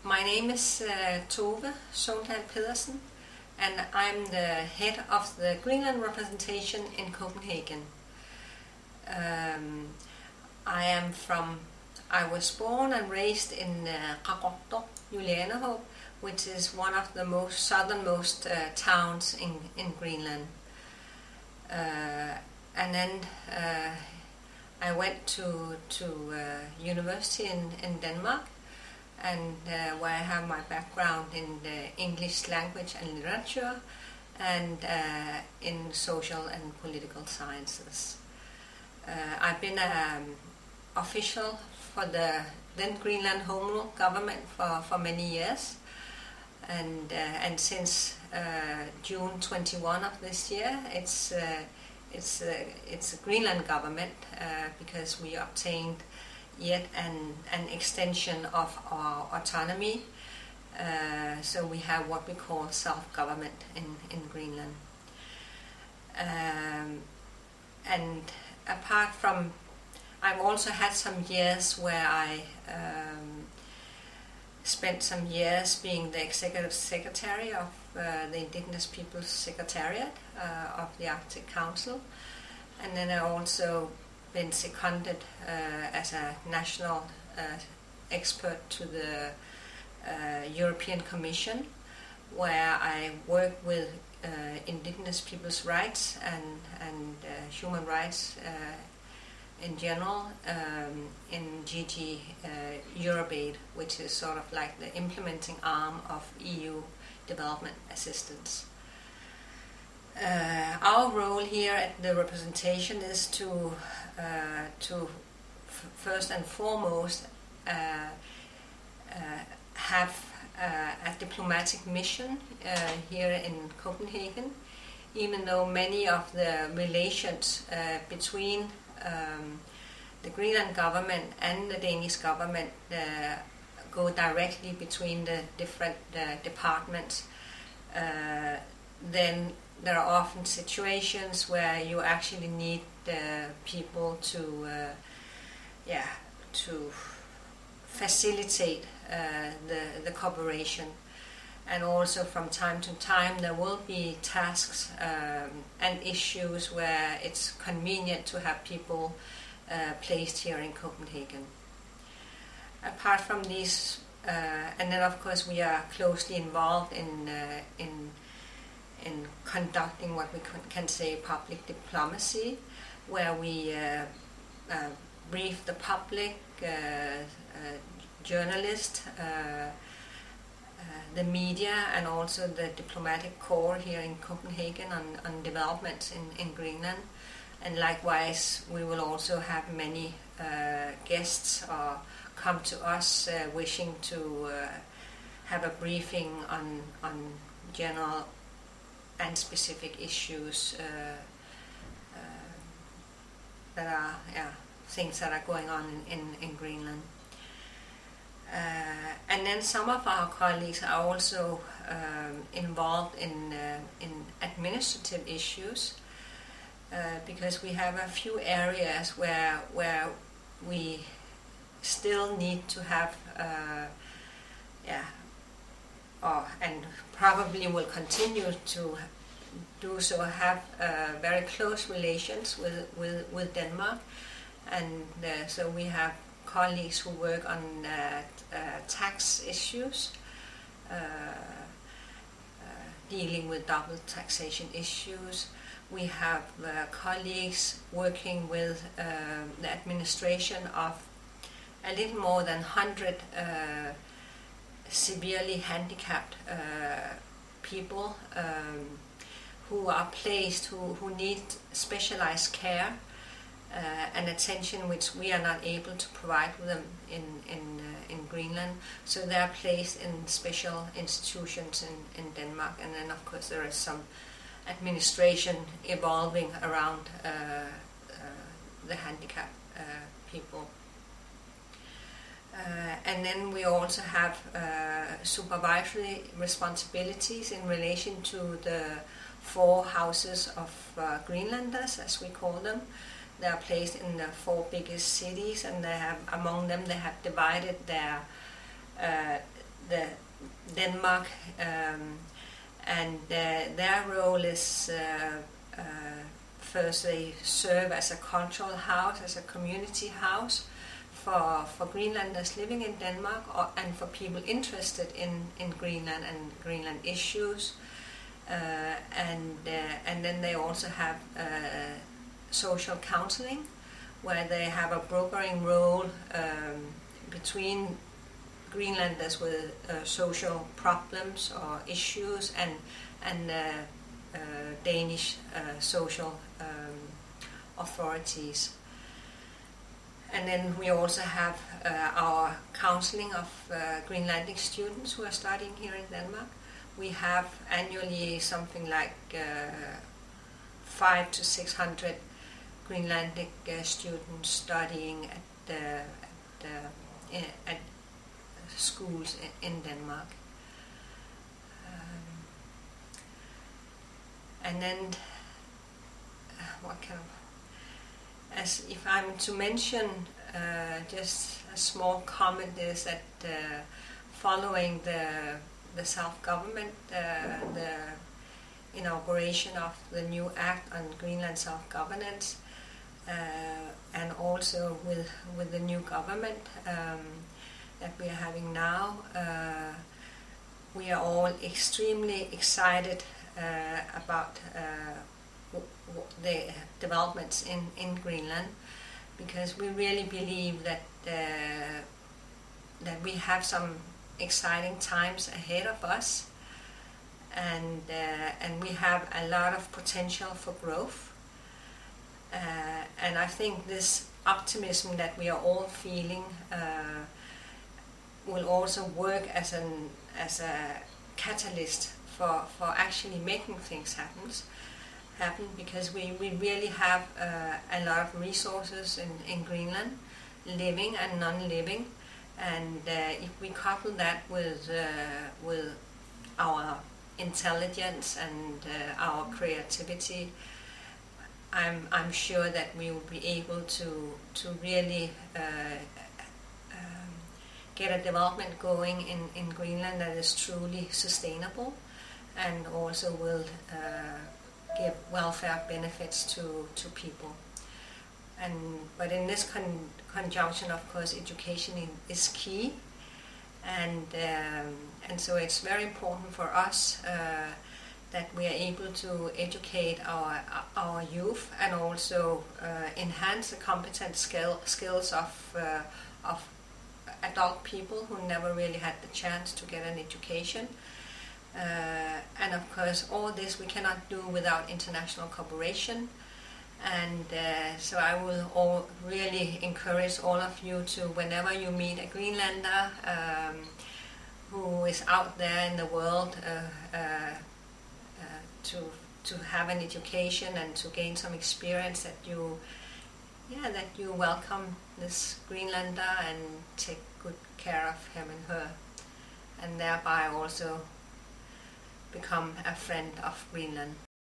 My name is Tove Søvndahl Pedersen, and I'm the head of the Greenland Representation in Copenhagen. I was born and raised in Julianehoop, which is one of the most southernmost towns in Greenland. And then I went to university in Denmark, and where I have my background in the English language and literature, and in social and political sciences. I've been an official for the then Greenland Home Rule government for many years, and since June 21 of this year, it's a Greenland government because we obtained yet an extension of our autonomy. So we have what we call self-government in Greenland. And apart from, I've also had some years where I spent some years being the executive secretary of the Indigenous Peoples Secretariat of the Arctic Council, and then I also been seconded as a national expert to the European Commission, where I work with Indigenous people's rights and human rights in general in GG Europaid, which is sort of like the implementing arm of EU development assistance. Our role here at the representation is to first and foremost have a diplomatic mission here in Copenhagen, even though many of the relations between the Greenland government and the Danish government go directly between the different departments. Then there are often situations where you actually need people to facilitate the cooperation, and also from time to time there will be tasks and issues where it's convenient to have people placed here in Copenhagen. Apart from these, and then of course we are closely involved in conducting what we can say public diplomacy, where we brief the public, journalists, the media, and also the diplomatic corps here in Copenhagen on developments in Greenland. And likewise, we will also have many guests or come to us wishing to have a briefing on general and specific issues that are things that are going on in Greenland. And then some of our colleagues are also involved in administrative issues, because we have a few areas where we still need to have and probably will continue to do so, have very close relations with Denmark, and so we have colleagues who work on tax issues, dealing with double taxation issues. We have colleagues working with the administration of a little more than 100 severely handicapped people who are placed, who need specialized care and attention, which we are not able to provide with them in Greenland. So they are placed in special institutions in Denmark, and then of course there is some administration evolving around the handicapped people. And then we also have supervisory responsibilities in relation to the 4 houses of Greenlanders, as we call them. They are placed in the 4 biggest cities, and they have, among them, they have divided the Denmark, and their role is first they serve as a cultural house, as a community house for Greenlanders living in Denmark, and for people interested in Greenland and Greenland issues. And then they also have social counseling, where they have a brokering role between Greenlanders with social problems or issues and Danish social authorities. And then we also have our counseling of Greenlandic students who are studying here in Denmark. We have annually something like 500 to 600 Greenlandic students studying at schools in Denmark. And then, what kind of, as if I'm to mention just a small comment, is that following the self-government, the inauguration of the new Act on Greenland self-governance, and also with the new government that we are having now, we are all extremely excited about the developments in Greenland, because we really believe that we have some exciting times ahead of us, and we have a lot of potential for growth. And I think this optimism that we are all feeling will also work as a catalyst for actually making things happen, because we really have a lot of resources in Greenland, living and non-living, and if we couple that with our intelligence and our creativity, I'm sure that we will be able to really get a development going in Greenland that is truly sustainable, and also will give welfare benefits to people. But in this conjunction, of course, education is key, and so it's very important for us that we are able to educate our youth, and also enhance the competent skills of adult people who never really had the chance to get an education. And of course, all this we cannot do without international cooperation. And so I will really encourage all of you to, whenever you meet a Greenlander who is out there in the world, to have an education and to gain some experience, that you welcome this Greenlander and take good care of him and her, and thereby also become a friend of Greenland.